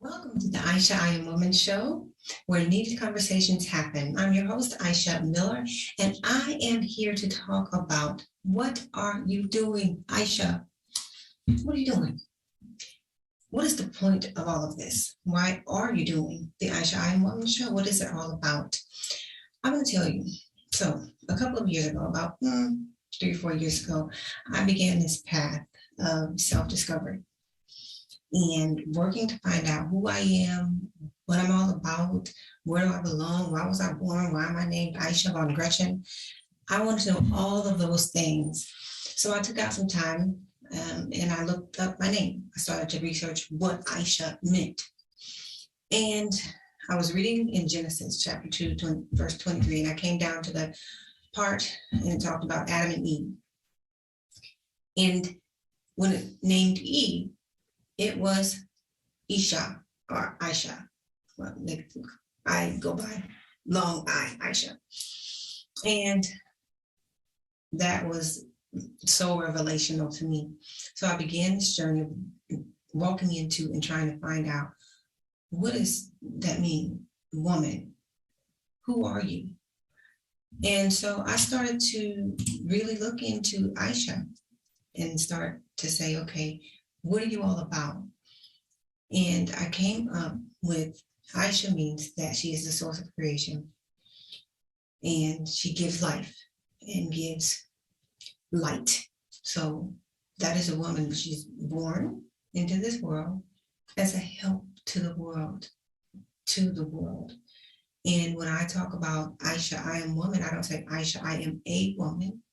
Welcome to the Aisha I Am Woman show, where needed conversations happen. I'm your host, Aisha Miller, and I am here to talk about what are you doing, Aisha? What are you doing? What is the point of all of this? Why are you doing the Aisha I Am Woman show? What is it all about? I'm going to tell you. So, a couple of years ago, about 3 or 4 years ago, I began this path of self discovery and working to find out who I am, what I'm all about, where do I belong, why was I born, why am I named Aisha von Gretchen. I wanted to know all of those things. So I took out some time and I looked up my name. I started to research what Aisha meant. And I was reading in Genesis chapter 2, verse 23, and I came down to the part and it talked about Adam and Eve. And when it named Eve, it was Isha or Aisha. Well, I go by long Aisha. And that was so revelational to me. So I began this journey of walking into and trying to find out, what does that mean, woman? Who are you? And so I started to really look into Aisha and start to say, okay, what are you all about? And I came up with Aisha means that she is the source of creation and she gives life and gives light. So that is a woman. She's born into this world as a help to the world, And when I talk about Aisha, I am woman, I don't say Aisha, I am a woman,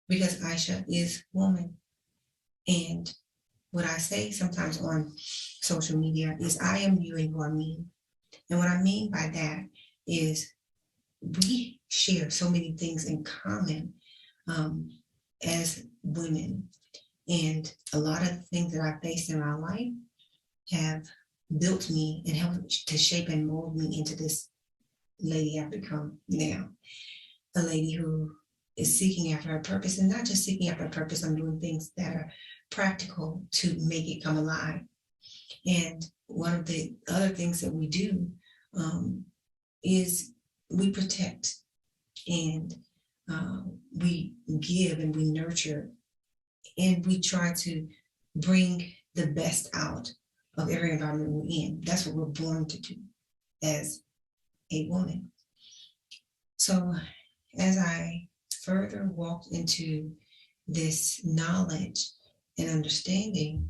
because Aisha is woman. And what I say sometimes on social media is I am you and you are me. And what I mean by that is we share so many things in common as women. And a lot of the things that I faced in my life have built me and helped to shape and mold me into this lady I've become now. A lady who is seeking after her purpose, and not just seeking after a purpose, I'm doing things that are practical to make it come alive. And one of the other things that we do is we protect and we give and we nurture and we try to bring the best out of every environment we're in. That's what we're born to do as a woman. So as I further walked into this knowledge and understanding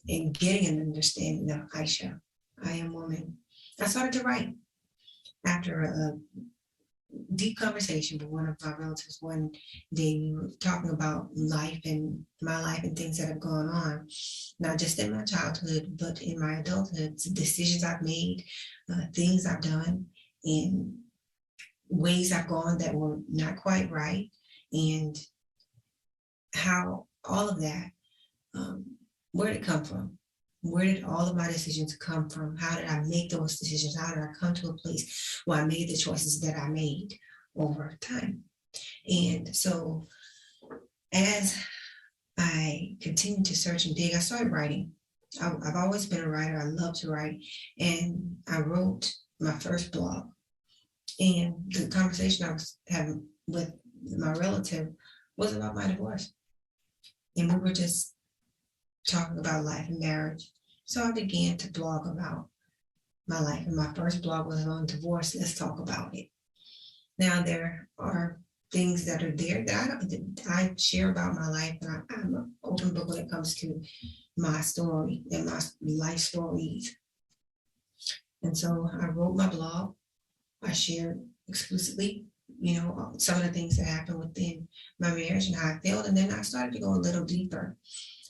and getting an understanding of Aisha, I am woman, I started to write after a deep conversation with one of my relatives one day. We were talking about life and my life and things that have gone on, not just in my childhood, but in my adulthood, decisions I've made, things I've done, and ways I've gone that were not quite right, and how all of that, where did it come from? Where did all of my decisions come from? How did I make those decisions? How did I come to a place where I made the choices that I made over time? And so as I continued to search and dig, I started writing. I've always been a writer. I love to write. And I wrote my first blog. And the conversation I was having with my relative was about my divorce. And we were just talking about life and marriage. So I began to blog about my life. And my first blog was on divorce. Let's talk about it. Now, there are things that are there that I share about my life. And I'm an open book when it comes to my story and my life stories. And so I wrote my blog. I shared explicitly, some of the things that happened within my marriage and how I felt. And then I started to go a little deeper.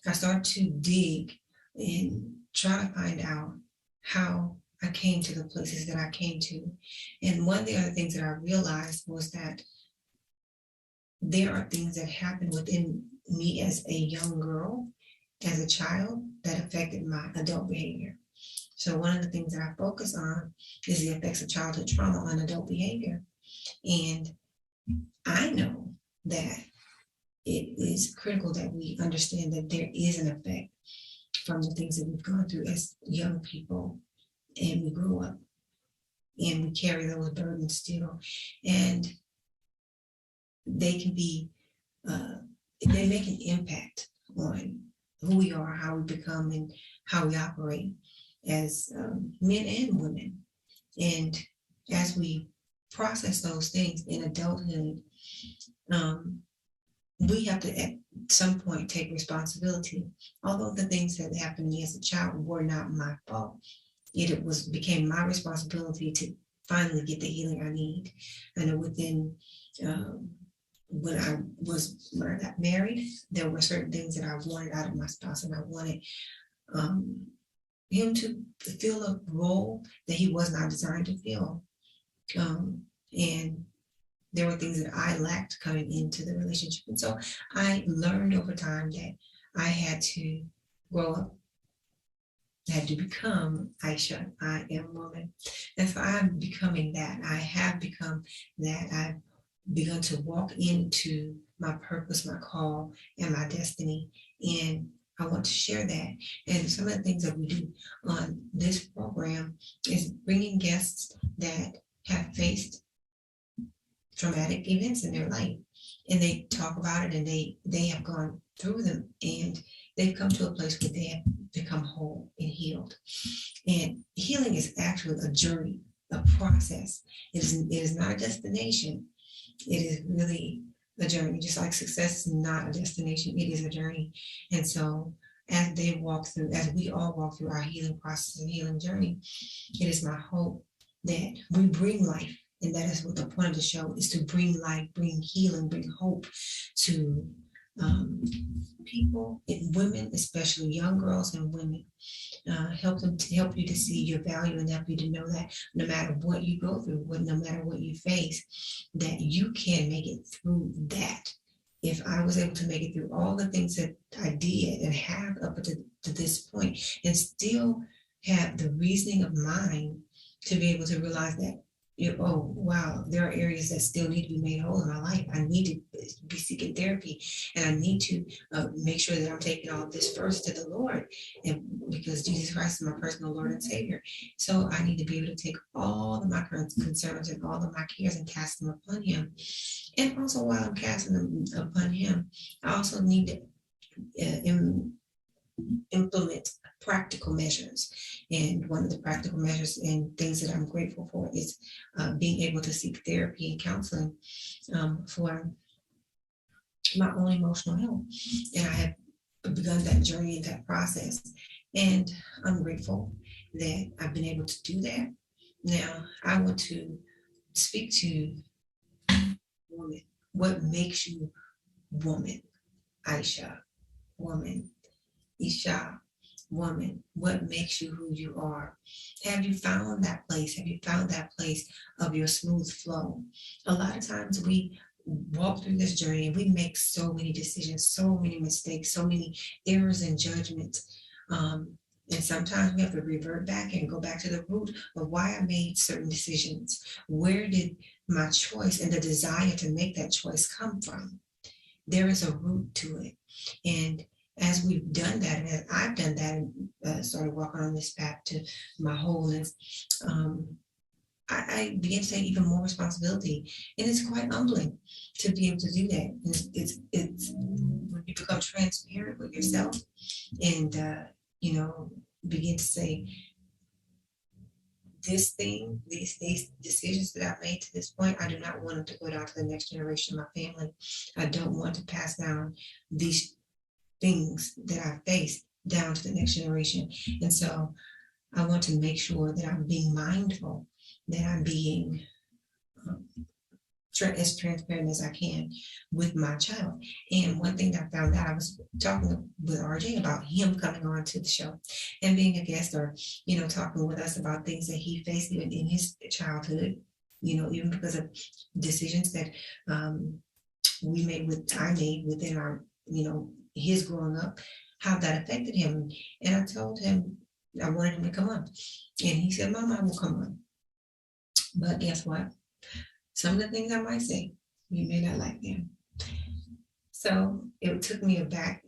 I started to dig and try to find out how I came to the places that I came to. And one of the other things that I realized was that there are things that happened within me as a young girl, as a child, that affected my adult behavior. So one of the things that I focus on is the effects of childhood trauma on adult behavior. And I know that it is critical that we understand that there is an effect from the things that we've gone through as young people, and we grew up and we carry those burdens still, and they can be, they make an impact on who we are, how we become, and how we operate as men and women. And as we process those things in adulthood, we have to at some point take responsibility. Although the things that happened to me as a child were not my fault, it became my responsibility to finally get the healing I need. And within when I got married, there were certain things that I wanted out of my spouse, and I wanted him to fill a role that he was not designed to fill. And there were things that I lacked coming into the relationship. And so I learned over time that I had to grow up, had to become Aisha, I am woman. And so I'm becoming that. I have become that. I've begun to walk into my purpose, my call, and my destiny. And I want to share that. And some of the things that we do on this program is bringing guests that have faced traumatic events in their life, and they talk about it, and they have gone through them, and they've come to a place where they have become whole and healed. And healing is actually a journey, a process. It is not a destination. It is really a journey. Just like success is not a destination, it is a journey. And so as we all walk through our healing process and healing journey, it is my hope that we bring life. And that is what the point of the show is, to bring life, bring healing, bring hope to people, and women, especially young girls and women. Help you to see your value, and help you to know that no matter what you go through, no matter what you face, that you can make it through that. If I was able to make it through all the things that I did and have up to this point, and still have the reasoning of mind to be able to realize that, oh, wow, there are areas that still need to be made whole in my life. I need to be seeking therapy, and I need to make sure that I'm taking all of this first to the Lord, and because Jesus Christ is my personal Lord and Savior. So I need to be able to take all of my concerns and all of my cares and cast them upon Him. And also, while I'm casting them upon Him, I also need to implement practical measures. And one of the practical measures and things that I'm grateful for is being able to seek therapy and counseling for my own emotional health. And I have begun that journey and that process. And I'm grateful that I've been able to do that. Now, I want to speak to woman. What makes you woman? Aisha, woman. Isha, woman. What makes you who you are? Have you found that place? Have you found that place of your smooth flow? A lot of times we walk through this journey and we make so many decisions, so many mistakes, so many errors and judgments. And sometimes we have to revert back and go back to the root of why I made certain decisions. Where did my choice and the desire to make that choice come from? There is a root to it. And as we've done that, and as I've done that and started walking on this path to my wholeness, I began to take even more responsibility. And it's quite humbling to be able to do that. It's when you become transparent with yourself and, begin to say, these decisions that I've made to this point, I do not want them to go down to the next generation of my family. I don't want to pass down these things that I face down to the next generation. And so I want to make sure that I'm being mindful, that I'm being as transparent as I can with my child. And one thing that I found out, I was talking with RJ about him coming on to the show and being a guest, or, talking with us about things that he faced even in his childhood, even because of decisions that I made within our, his growing up, how that affected him. And I told him I wanted him to come on. And he said, Mama, I will come on. But guess what? Some of the things I might say, you may not like them. So it took me back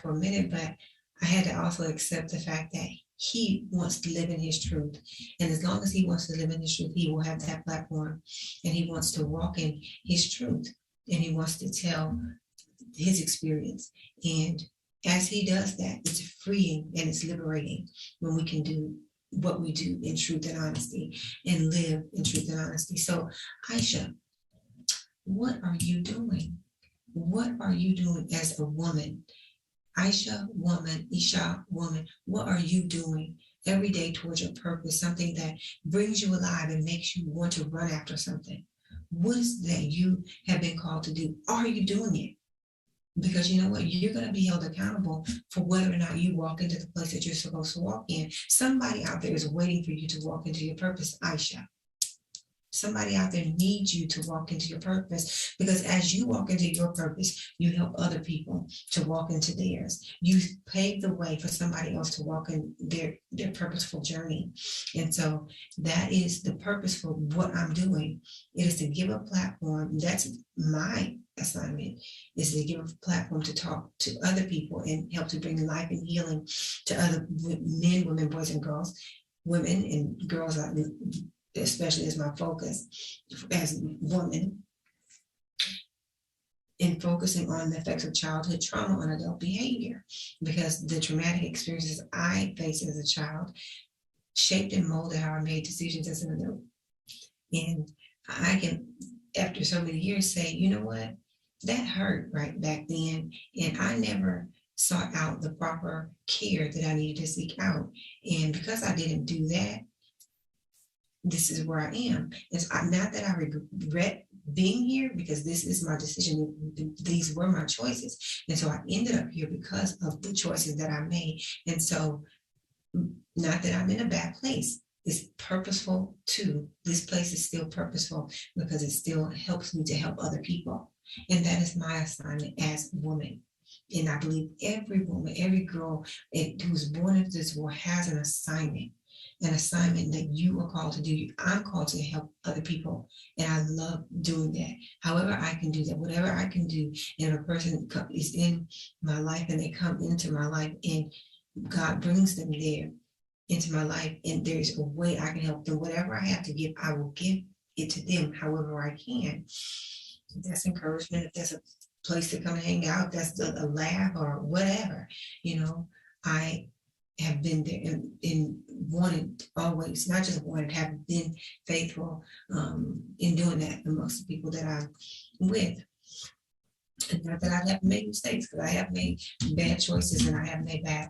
for a minute, but I had to also accept the fact that he wants to live in his truth. And as long as he wants to live in his truth, he will have that platform, and he wants to walk in his truth, and he wants to tell his experience. And as he does that, it's freeing and it's liberating when we can do what we do in truth and honesty and live in truth and honesty. So, Aisha, what are you doing? What are you doing as a woman? Aisha, woman, Isha, woman, what are you doing every day towards your purpose, something that brings you alive and makes you want to run after something? What is that you have been called to do? Are you doing it? Because you know what? You're going to be held accountable for whether or not you walk into the place that you're supposed to walk in. Somebody out there is waiting for you to walk into your purpose, Aisha. Somebody out there needs you to walk into your purpose, because as you walk into your purpose, you help other people to walk into theirs. You pave the way for somebody else to walk in their purposeful journey. And so that is the purpose for what I'm doing. It is to give a platform. That's my assignment, is to give a platform to talk to other people and help to bring life and healing to other men, women, boys, and girls, women and girls, especially as my focus as a woman, in focusing on the effects of childhood trauma on adult behavior, because the traumatic experiences I faced as a child shaped and molded how I made decisions as an adult. And I can, after so many years, say, you know what, that hurt right back then, and I never sought out the proper care that I needed to seek out. And because I didn't do that, this is where I am. It's not that I regret being here, because this is my decision. These were my choices. And so I ended up here because of the choices that I made. And so, not that I'm in a bad place. It's purposeful too. This place is still purposeful because it still helps me to help other people. And that is my assignment as a woman. And I believe every woman, every girl who's born into this world has an assignment that you are called to do. I'm called to help other people, and I love doing that. However I can do that, whatever I can do, and if a person is in my life and they come into my life and God brings them there into my life, and there's a way I can help them, whatever I have to give, I will give it to them however I can. If that's encouragement, if that's a place to come and hang out, if that's a laugh or whatever, I have been there and wanted always, not just wanted, have been faithful in doing that amongst the people that I'm with. And not that I haven't made mistakes, because I have made bad choices and I have made bad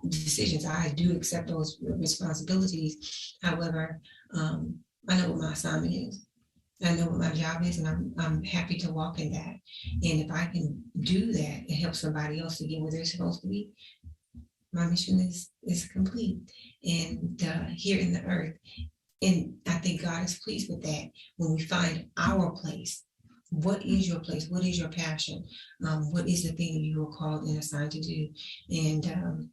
decisions. I do accept those responsibilities. However, I know what my assignment is. I know what my job is, and I'm happy to walk in that. And if I can do that and help somebody else to get where they're supposed to be, my mission is complete and here in the earth. And I think God is pleased with that when we find our place. What is your place? What is your passion? What is the thing that you are called and assigned to do? And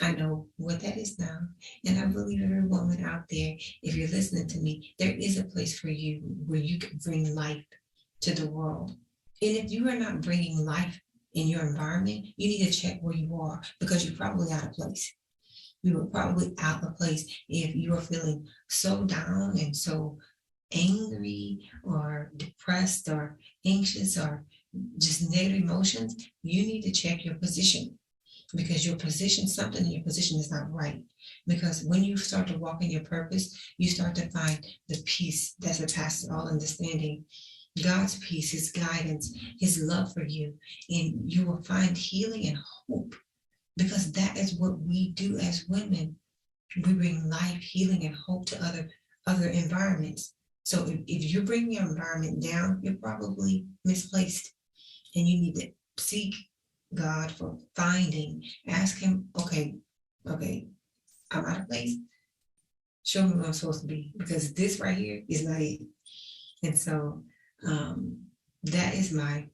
I know what that is now. And I believe every woman out there, if you're listening to me, there is a place for you where you can bring life to the world. And if you are not bringing life in your environment, you need to check where you are, because you're probably out of place. You were probably out of place if you are feeling so down and so angry or depressed or anxious or just negative emotions. You need to check your position, because your position, something in your position is not right. Because when you start to walk in your purpose, you start to find the peace that surpasses all understanding. God's peace, his guidance, his love for you, and you will find healing and hope, because that is what we do as women. We bring life, healing, and hope to other environments. So if you bring your environment down, you're probably misplaced, and you need to seek God for finding. Ask him, okay, I'm out of place. Show me where I'm supposed to be, because this right here is not it. And so that is my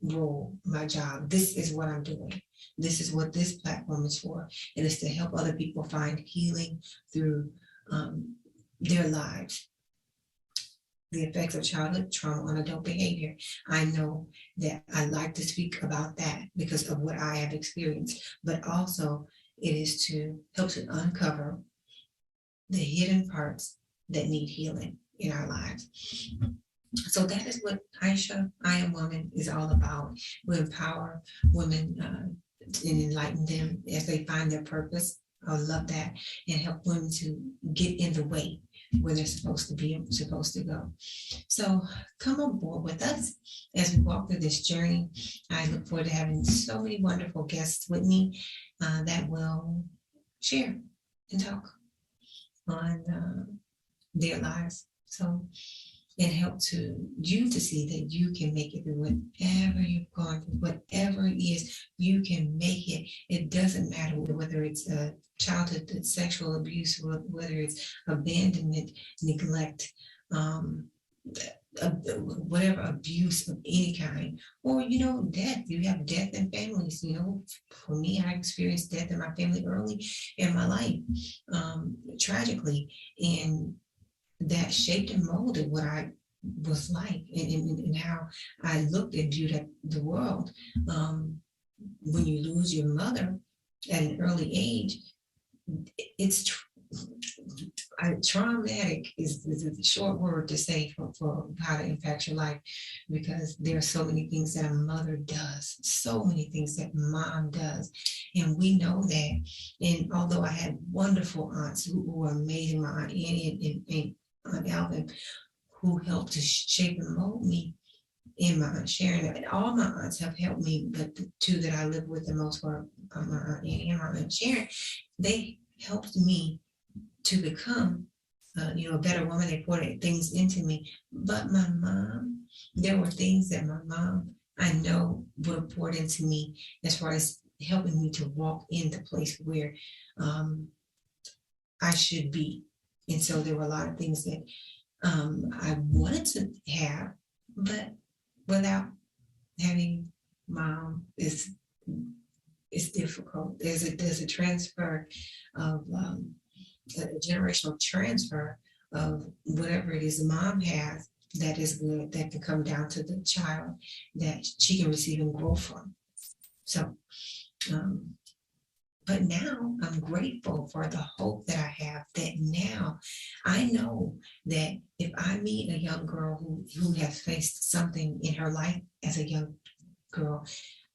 role, my job. This is what I'm doing. This is what this platform is for. It is to help other people find healing through their lives. the effects of childhood trauma on adult behavior. I know that I like to speak about that because of what I have experienced, but also it is to help to uncover the hidden parts that need healing in our lives. So that is what Aisha, I Am Woman is all about. We empower women and enlighten them as they find their purpose. I love that, and help women to get in the way where they're supposed to go. So come on board with us as we walk through this journey. I look forward to having so many wonderful guests with me that will share and talk on their lives. So and help to you to see that you can make it through whatever you've gone through, whatever it is, you can make it. It doesn't matter whether it's a childhood sexual abuse, whether it's abandonment, neglect, whatever abuse of any kind, or death. You have death in families. For me, I experienced death in my family early in my life, tragically, and that shaped and molded what I was like, and how I looked and viewed at the world. When you lose your mother at an early age, it's traumatic is a short word to say for how to impact your life, because there are so many things that a mother does, so many things that mom does, and we know that. And although I had wonderful aunts who were amazing, my aunt Annie and Aunt Alvin, who helped to shape and mold me, and my Aunt Sharon, and all my aunts have helped me, but the two that I live with the most were my Aunt Annie and my Aunt Sharon. They helped me to become a better woman. They poured things into me. But my mom, there were things that my mom, I know, would have poured into me as far as helping me to walk in the place where I should be. And so there were a lot of things that I wanted to have, but without having mom, it's difficult. There's a transfer of a generational transfer of whatever it is mom has that is good, that can come down to the child, that she can receive and grow from. So but now I'm grateful for the hope that I have, that now I know that if I meet a young girl who has faced something in her life as a young girl,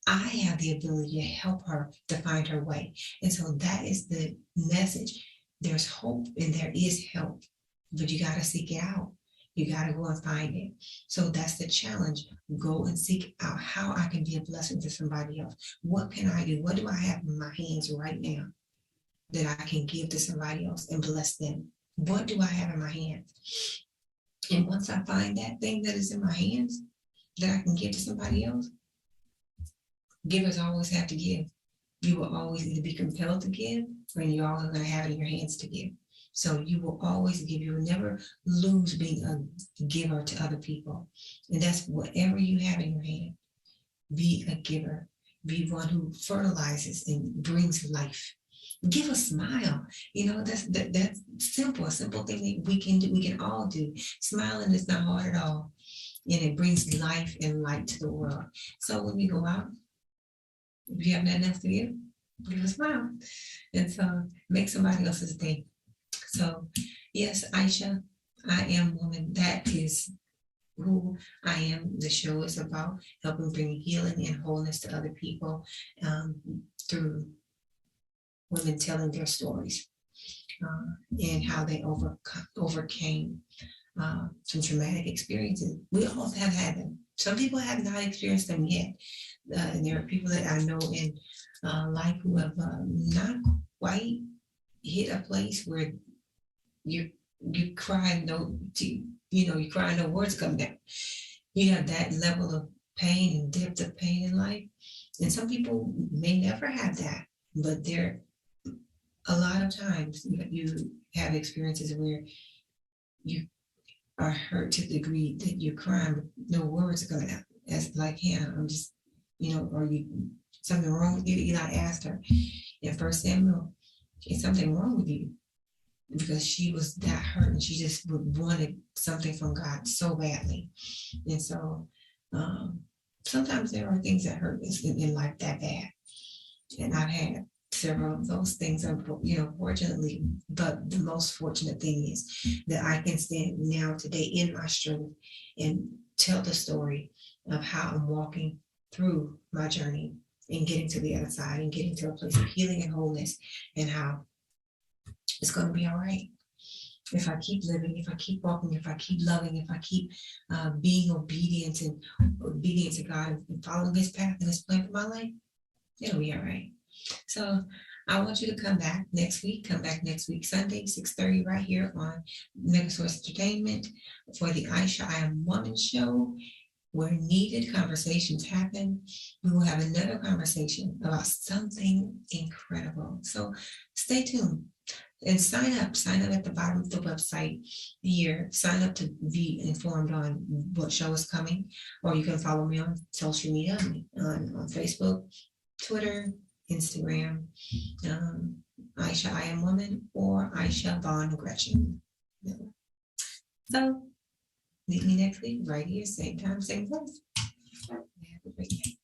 I have the ability to help her to find her way. And so that is the message. There's hope and there is help, but you got to seek it out. You got to go and find it. So that's the challenge. Go and seek out how I can be a blessing to somebody else. What can I do? What do I have in my hands right now that I can give to somebody else and bless them? What do I have in my hands? And once I find that thing that is in my hands that I can give to somebody else, givers always have to give. You will always either be compelled to give, or you're always going to have it in your hands to give. So you will always give. You will never lose being a giver to other people. And that's whatever you have in your hand. Be a giver. Be one who fertilizes and brings life. Give a smile. That's simple, a simple thing that we can do. We can all do. Smiling is not hard at all. And it brings life and light to the world. So when we go out, if you have nothing else to give a smile. And so make somebody else's day. So yes, Aisha, I Am Woman. That is who I am. The show is about helping bring healing and wholeness to other people through women telling their stories and how they overcame some traumatic experiences. We all have had them. Some people have not experienced them yet. And there are people that I know in life who have not quite hit a place where you cry you cry, no words come down. You have that level of pain and depth of pain in life. And some people may never have that, but there a lot of times you have experiences where you are hurt to the degree that you're crying, but no words are coming out. As like Hannah, I'm just, or you something wrong with you? Eli asked her in 1 Samuel, is something wrong with you? because she was that hurt and she just wanted something from God so badly. And so sometimes there are things that hurt us in life that bad. And I've had several of those things, fortunately, but the most fortunate thing is that I can stand now today in my strength and tell the story of how I'm walking through my journey and getting to the other side and getting to a place of healing and wholeness, and how it's going to be all right. If I keep living, if I keep walking, if I keep loving, if I keep being obedient to God and following his path and his plan for my life, it'll be all right. So I want you to come back next week, Sunday, 6:30, right here on Megasource Entertainment for the Aisha I Am Woman show, where needed conversations happen. We will have another conversation about something incredible. So stay tuned and sign up at the bottom of the website here. Sign up to be informed on what show is coming, or you can follow me on social media on Facebook, Twitter, Instagram, Aisha I Am Woman, or Aisha Vaughn Gretchen. So meet me next week right here, same time, same place. Have a great day.